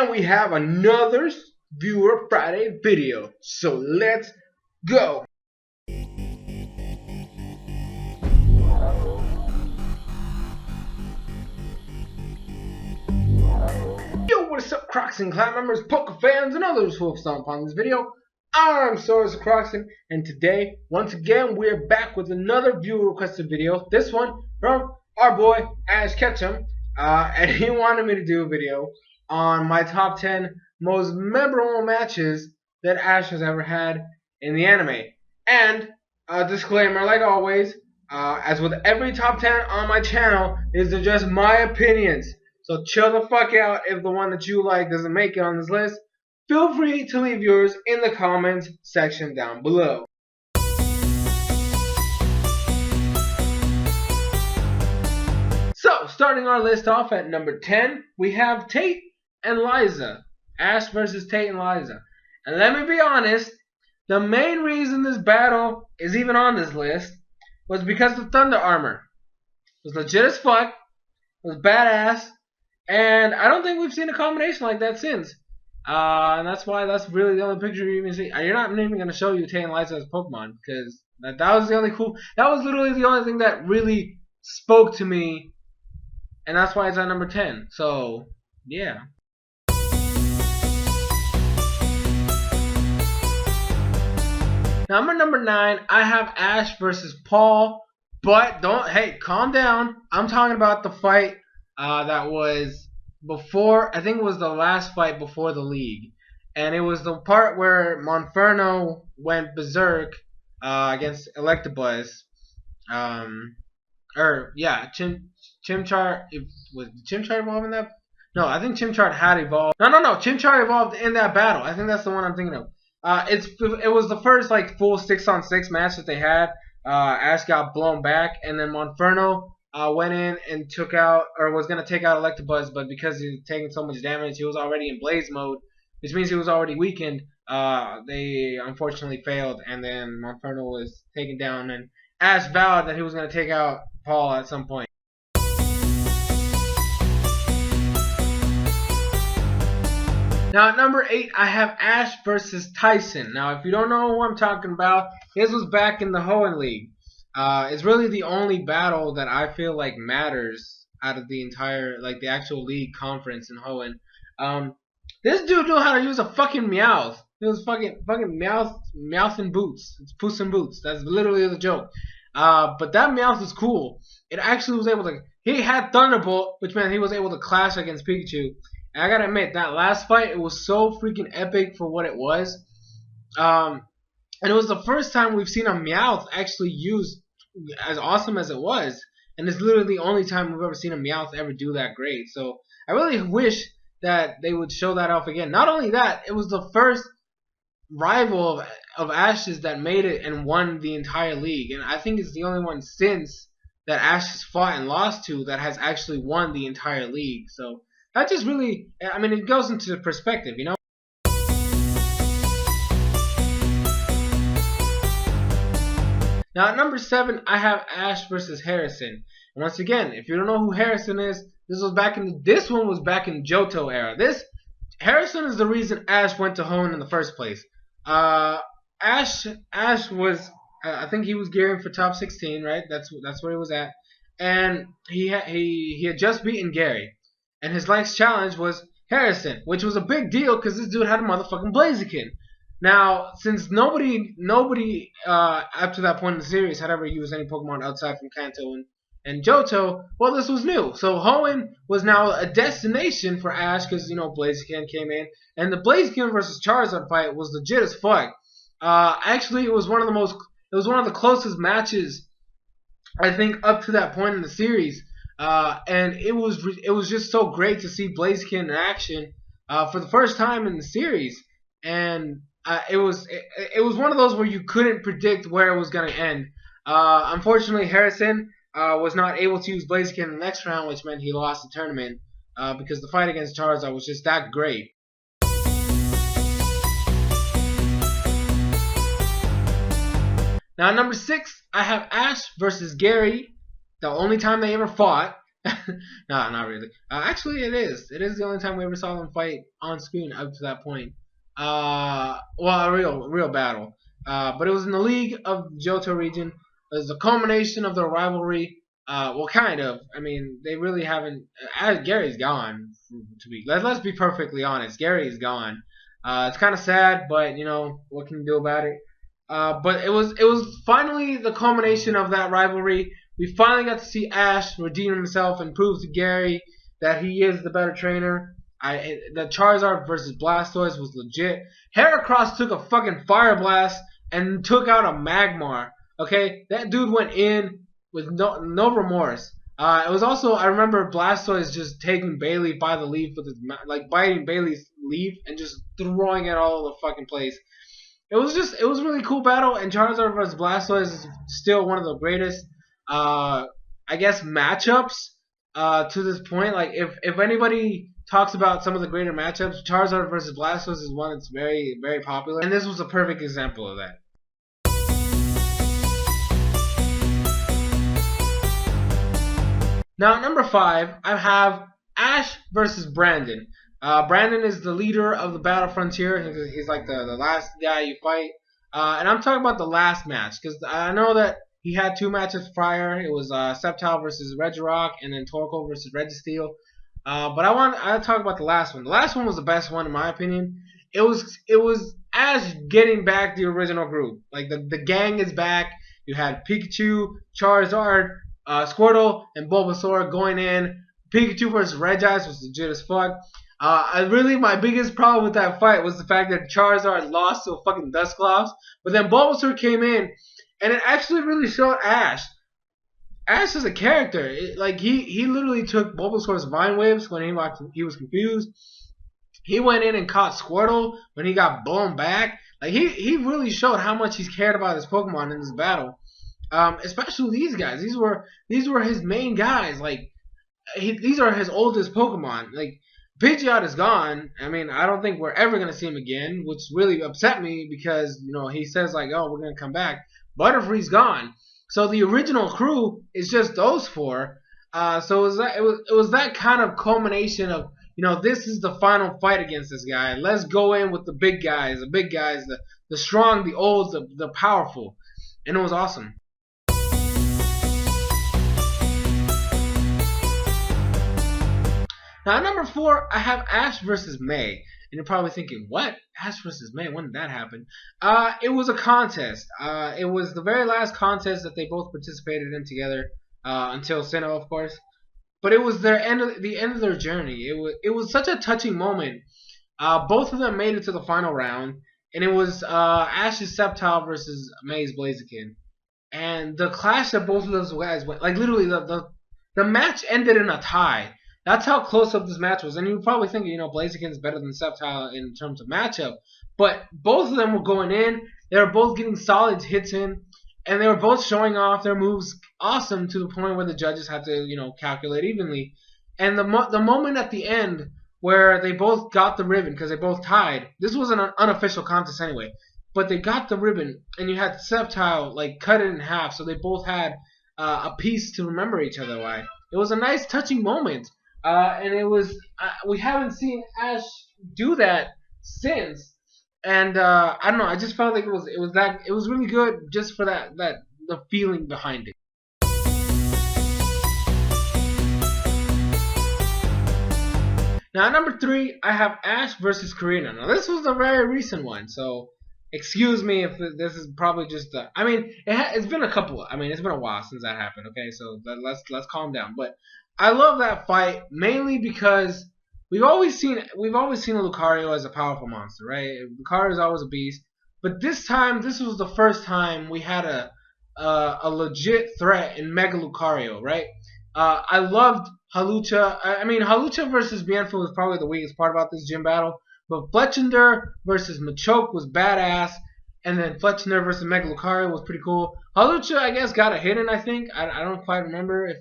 and we have another Viewer Friday video. So let's go. Yo, what is up, Crockxen clan members, poker fans, and others who have stumbled upon this video? I'm SoresanCrockxen, and today, once again, we're back with another viewer requested video. This one from our boy Ash Ketchum, and he wanted me to do a video on my top 10 most memorable matches that Ash has ever had in the anime. And a disclaimer, like always, as with every top 10 on my channel, these are just my opinions. So chill the fuck out if the one that you like doesn't make it on this list. Feel free to leave yours in the comments section down below. So, starting our list off at number 10, we have Tate and Liza. Ash versus Tate and Liza. And let me be honest, the main reason this battle is even on this list was because the Thunder Armor. It was legit as fuck. It was badass. And I don't think we've seen a combination like that since. And that's why that's really the only picture you even see. You're not even going to show you Tate and Liza as Pokemon, because that was the only that was literally the only thing that really spoke to me. And that's why it's at number 10. So, yeah. Now, number 9, I have Ash versus Paul. But hey, calm down. I'm talking about the fight that was before, I think it was the last fight before the league. And it was the part where Monferno went berserk against Electabuzz. Chimchar, was Chimchar evolved in that? No, I think Chimchar had evolved. No, Chimchar evolved in that battle. I think that's the one I'm thinking of. It was the first like full 6-on-6 match that they had. Ash got blown back, and then Monferno went in and took out, or was gonna take out Electabuzz, but because he was taking so much damage, he was already in Blaze mode, which means he was already weakened. They unfortunately failed, and then Monferno was taken down, and Ash vowed that he was gonna take out Paul at some point. Now at number 8, I have Ash versus Tyson. Now if you don't know who I'm talking about, this was back in the Hoenn League. It's really the only battle that I feel like matters out of the entire, like the actual league conference in Hoenn. This dude knew how to use a fucking Meowth. It was fucking Meowth in boots. It's Puss in Boots. That's literally the joke. But that Meowth was cool. It actually was able to, he had Thunderbolt, which meant he was able to clash against Pikachu. And I gotta admit, that last fight, it was so freaking epic for what it was. And it was the first time we've seen a Meowth actually used as awesome as it was. And it's literally the only time we've ever seen a Meowth ever do that great. So I really wish that they would show that off again. Not only that, it was the first rival of Ash's that made it and won the entire league. And I think it's the only one since that Ash has fought and lost to that has actually won the entire league. So that just really, I mean, it goes into perspective, you know? Now at number 7, I have Ash versus Harrison. And once again, if you don't know who Harrison is, this one was back in Johto era. Harrison is the reason Ash went to Hoenn in the first place. Ash was, I think he was gearing for top 16, right? That's where he was at. And he had just beaten Gary. And his next challenge was Harrison, which was a big deal because this dude had a motherfucking Blaziken. Now, since nobody up to that point in the series had ever used any Pokemon outside from Kanto and Johto, well, this was new. So Hoenn was now a destination for Ash because, you know, Blaziken came in. And the Blaziken versus Charizard fight was legit as fuck. Actually, it was one of the closest matches, I think, up to that point in the series. And it was just so great to see Blaziken in action for the first time in the series. And it was one of those where you couldn't predict where it was going to end. Unfortunately, Harrison was not able to use Blaziken in the next round, which meant he lost the tournament because the fight against Charizard was just that great. Now, at number 6, I have Ash versus Gary. The only time they ever fought. No, not really. Actually, it is. It is the only time we ever saw them fight on screen up to that point. Well, a real battle. But it was in the League of Johto region. It was the culmination of their rivalry. Well, kind of. I mean, they really haven't. Gary's gone. Let's be perfectly honest. Gary's gone. It's kind of sad, but you know what can you do about it? But it was finally the culmination of that rivalry. We finally got to see Ash redeem himself and prove to Gary that he is the better trainer. The Charizard versus Blastoise was legit. Heracross took a fucking Fire Blast and took out a Magmar. Okay, that dude went in with no remorse. It was also, I remember Blastoise just taking Bailey by the leaf with his like biting Bailey's leaf and just throwing it all over the fucking place. It was a really cool battle, and Charizard vs Blastoise is still one of the greatest, I guess, matchups to this point. Like if anybody talks about some of the greater matchups, Charizard vs Blastoise is one that's very very popular, and this was a perfect example of that. Now, at number 5, I have Ash versus Brandon. Brandon is the leader of the Battle Frontier. He's like the last guy you fight. And I'm talking about the last match, because I know that he had 2 matches prior. It was Sceptile versus Regirock, and then Torkoal versus Registeel. But I talk about the last one. The last one was the best one in my opinion. It was Ash getting back the original group. Like the gang is back. You had Pikachu, Charizard, Squirtle, and Bulbasaur going in. Pikachu versus Regice was legit as fuck. My biggest problem with that fight was the fact that Charizard lost to a fucking Dusclops, but then Bulbasaur came in, and it actually really showed Ash. Ash is a character. He literally took Bulbasaur's Vine Waves when he was confused. He went in and caught Squirtle when he got blown back. Like he really showed how much he's cared about his Pokemon in this battle. Especially these guys. These were his main guys. Like these are his oldest Pokemon. Like Pidgeot is gone. I mean, I don't think we're ever gonna see him again, which really upset me because he says like, oh, we're gonna come back. Butterfree's gone. So the original crew is just those 4. So it was that kind of culmination of this is the final fight against this guy. Let's go in with the big guys, the strong, the old, the powerful, and it was awesome. Now, at number 4, I have Ash versus May. And you're probably thinking, what? Ash versus May? When did that happen? It was a contest. It was the very last contest that they both participated in together, until Sinnoh, of course. But it was the end of their journey. It was such a touching moment. Both of them made it to the final round, and it was Ash's Sceptile versus May's Blaziken. And the clash that both of those guys went, like literally the match ended in a tie. That's how close up this match was. And you're probably thinking, Blaziken is better than Sceptile in terms of matchup. But both of them were going in. They were both getting solid hits in. And they were both showing off their moves awesome to the point where the judges had to, calculate evenly. And the moment at the end where they both got the ribbon, because they both tied. This was an unofficial contest anyway. But they got the ribbon, and you had Sceptile, cut it in half. So they both had a piece to remember each other by. It was a nice, touching moment. And it was we haven't seen Ash do that since, and I don't know. I just felt like it was really good just for the feeling behind it. Now, at number 3, I have Ash versus Karina. Now, this was a very recent one, so excuse me if this is probably just I mean, it's been it's been a while since that happened. Okay, so let's calm down, but. I love that fight mainly because we've always seen a Lucario as a powerful monster, right? Lucario is always a beast, but this was the first time we had a legit threat in Mega Lucario, right? I loved Hawlucha. I mean, Hawlucha versus Bienfeld was probably the weakest part about this gym battle, but Fletchinder versus Machoke was badass, and then Fletchinder versus Mega Lucario was pretty cool. Hawlucha, I guess, got a hit in. I think I don't quite remember if.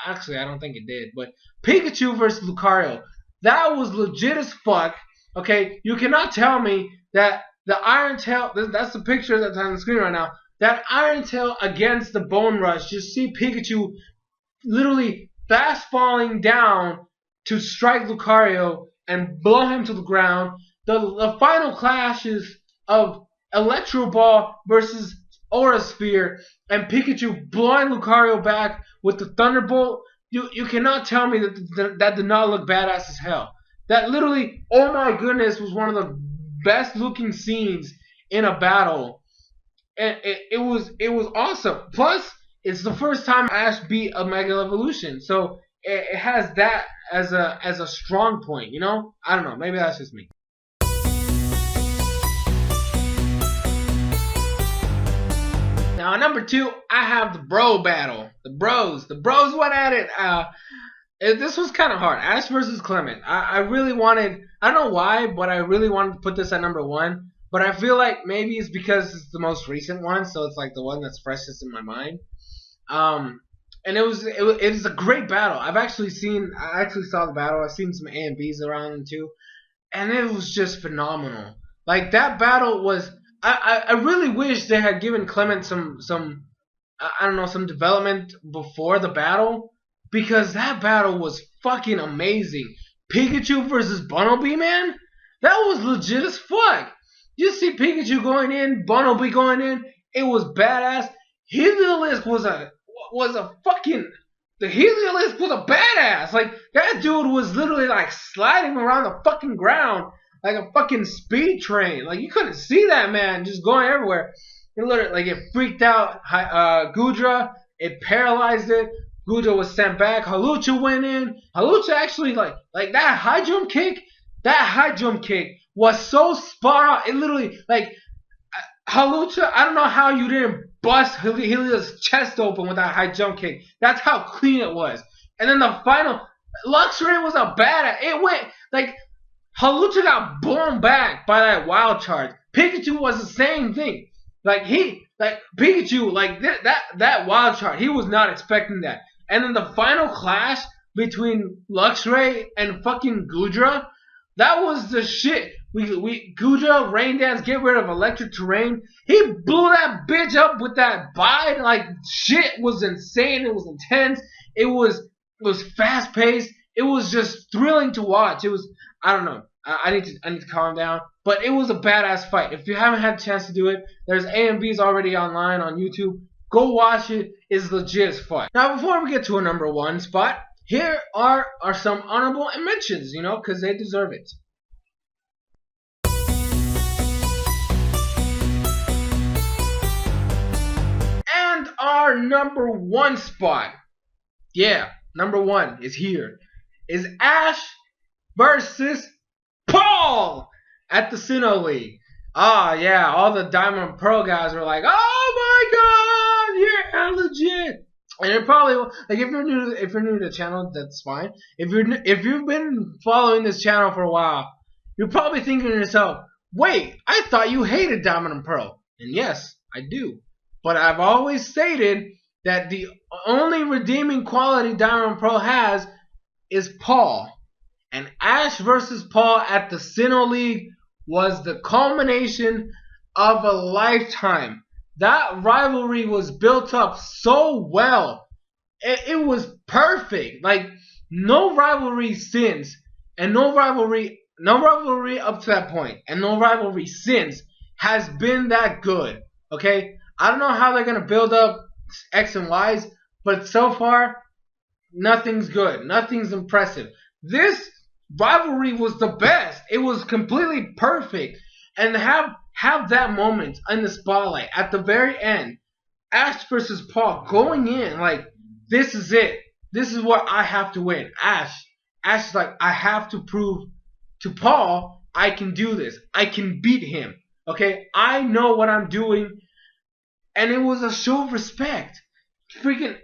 Actually, I don't think it did. But Pikachu versus Lucario, that was legit as fuck. Okay, you cannot tell me that the Iron Tail. That's the picture that's on the screen right now. That Iron Tail against the Bone Rush. Just see Pikachu literally fast falling down to strike Lucario and blow him to the ground. The final clashes of Electro Ball versus Aura Sphere and Pikachu blowing Lucario back with the Thunderbolt. You cannot tell me that did not look badass as hell. That literally, oh my goodness, was one of the best looking scenes in a battle. And it was awesome. Plus, it's the first time Ash beat a Mega Evolution, so it has that as a strong point. You know, I don't know. Maybe that's just me. Now, at number 2, I have the bro battle. The bros went at it. This was kind of hard. Ash versus Clement. I really wanted, I don't know why, but I really wanted to put this at number 1. But I feel like maybe it's because it's the most recent one, so it's like the one that's freshest in my mind. And it was a great battle. I actually saw the battle. I've seen some A and Bs around them too, and it was just phenomenal. Like, that battle was. I really wish they had given Clement some I don't know, some development before the battle, because that battle was fucking amazing. Pikachu versus Bunnelby, man, that was legit as fuck. You see Pikachu going in, Bunnelby going in, it was badass. Heliolisk was a fucking, the Heliolisk was a badass. Like, that dude was literally like sliding around the fucking ground like a fucking speed train. Like, you couldn't see that man just going everywhere. It literally, like, it freaked out Gudra. It paralyzed it. Gudra was sent back. Halucha went in. Halucha actually, like that high jump kick. That high jump kick was so spot on. It literally, like, Halucha, I don't know how you didn't bust Helios' chest open with that high jump kick. That's how clean it was. And then the final, Luxray was a badass. It went, like, Halucha got blown back by that wild charge. Pikachu was the same thing. Pikachu, like, that wild charge, he was not expecting that. And then the final clash between Luxray and fucking Gudra, that was the shit. Gudra, Rain Dance, get rid of electric terrain. He blew that bitch up with that bite. Like, shit was insane. It was intense. It was fast paced. It was just thrilling to watch. It was, I don't know. I need to calm down. But it was a badass fight. If you haven't had a chance to do it, there's A and Bs already online on YouTube. Go watch it. It's legit as fuck. Now, before we get to a number 1 spot, here are some honorable mentions, you know, because they deserve it. And our number 1 spot, yeah, number 1 is here, is Ash versus Paul at the Sinnoh League. Ah, yeah, all the Diamond and Pearl guys were like, "Oh my God, yeah, legit." And it probably, like, if you're new to the channel, that's fine. If you've been following this channel for a while, you're probably thinking to yourself, "Wait, I thought you hated Diamond and Pearl." And yes, I do. But I've always stated that the only redeeming quality Diamond and Pearl has is Paul. And Ash versus Paul at the Sinnoh League was the culmination of a lifetime. That rivalry was built up so well. It was perfect. Like, no rivalry since, and no rivalry up to that point, and no rivalry since has been that good. Okay? I don't know how they're going to build up X and Y's, but so far, nothing's good. Nothing's impressive. This rivalry was the best. It was completely perfect. And have that moment in the spotlight at the very end, Ash versus Paul going in like, this is it. This is what I have to win. Ash is like, I have to prove to Paul I can do this. I can beat him. Okay? I know what I'm doing. And it was a show of respect. Freaking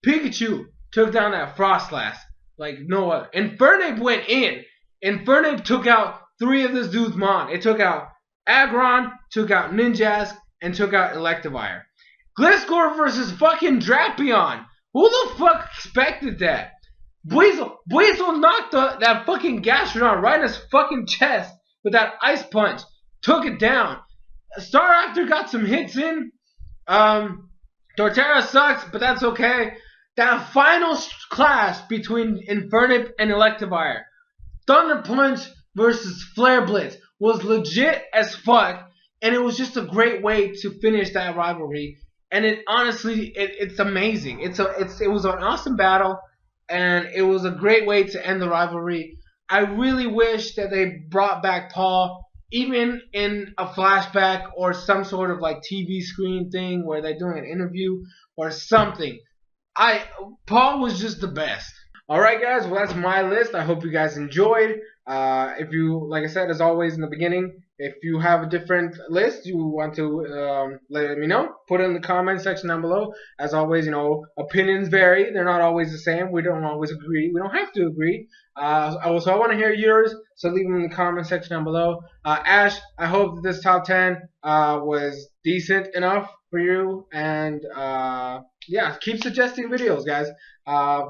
Pikachu took down that Frostlass like no other. Infernape went in. Infernape took out 3 of this dude's mon. It took out Aggron, took out Ninjask, and took out Electivire. Gliscor versus fucking Drapion. Who the fuck expected that? Buizel knocked that fucking Gastrodon right in his fucking chest with that ice punch. Took it down. Staraptor got some hits in. Torterra sucks, but that's okay. that final clash between Infernip and Electivire, Thunder Punch versus Flare Blitz, was legit as fuck, and it was just a great way to finish that rivalry. And it honestly, it's amazing. It was an awesome battle, and it was a great way to end the rivalry. I really wish that they brought back Paul, even in a flashback or some sort of like TV screen thing where they're doing an interview or something. I Paul was just the best. All right, guys. Well, that's my list. I hope you guys enjoyed. If you, like I said, as always in the beginning, if you have a different list you want to let me know, put it in the comment section down below. As always, opinions vary. They're not always the same. We don't always agree. We don't have to agree. Also, I want to hear yours, so leave them in the comment section down below. Ash, I hope that this top 10 was decent enough for you, and yeah, keep suggesting videos, guys.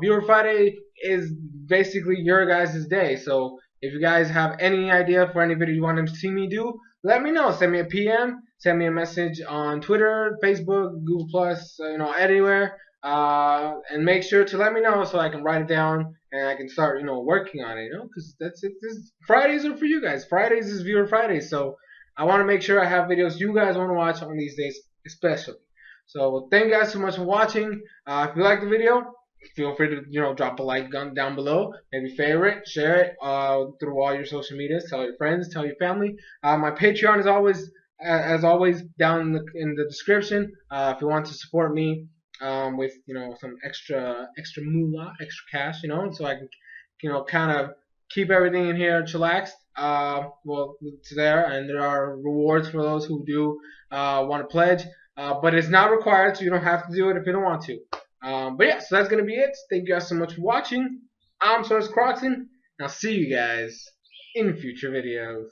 Viewer Friday is basically your guys' day, so if you guys have any idea for any video you want to see me do, let me know. Send me a PM, send me a message on Twitter, Facebook, Google Plus, anywhere. And make sure to let me know so I can write it down and I can start, working on it, because that's it. Fridays are for you guys. Fridays is Viewer Fridays, so I want to make sure I have videos you guys want to watch on these days, especially. So thank you guys so much for watching. If you like the video, feel free to drop a like down below, maybe favorite, share it through all your social medias, tell your friends, tell your family. My Patreon is always down in the description. If you want to support me with some extra moolah, extra cash, so I can kind of keep everything in here chillaxed. Well, it's there, and there are rewards for those who do want to pledge. But it's not required, so you don't have to do it if you don't want to. But yeah, so that's going to be it. Thank you guys so much for watching. I'm SoresanCrockxen, and I'll see you guys in future videos.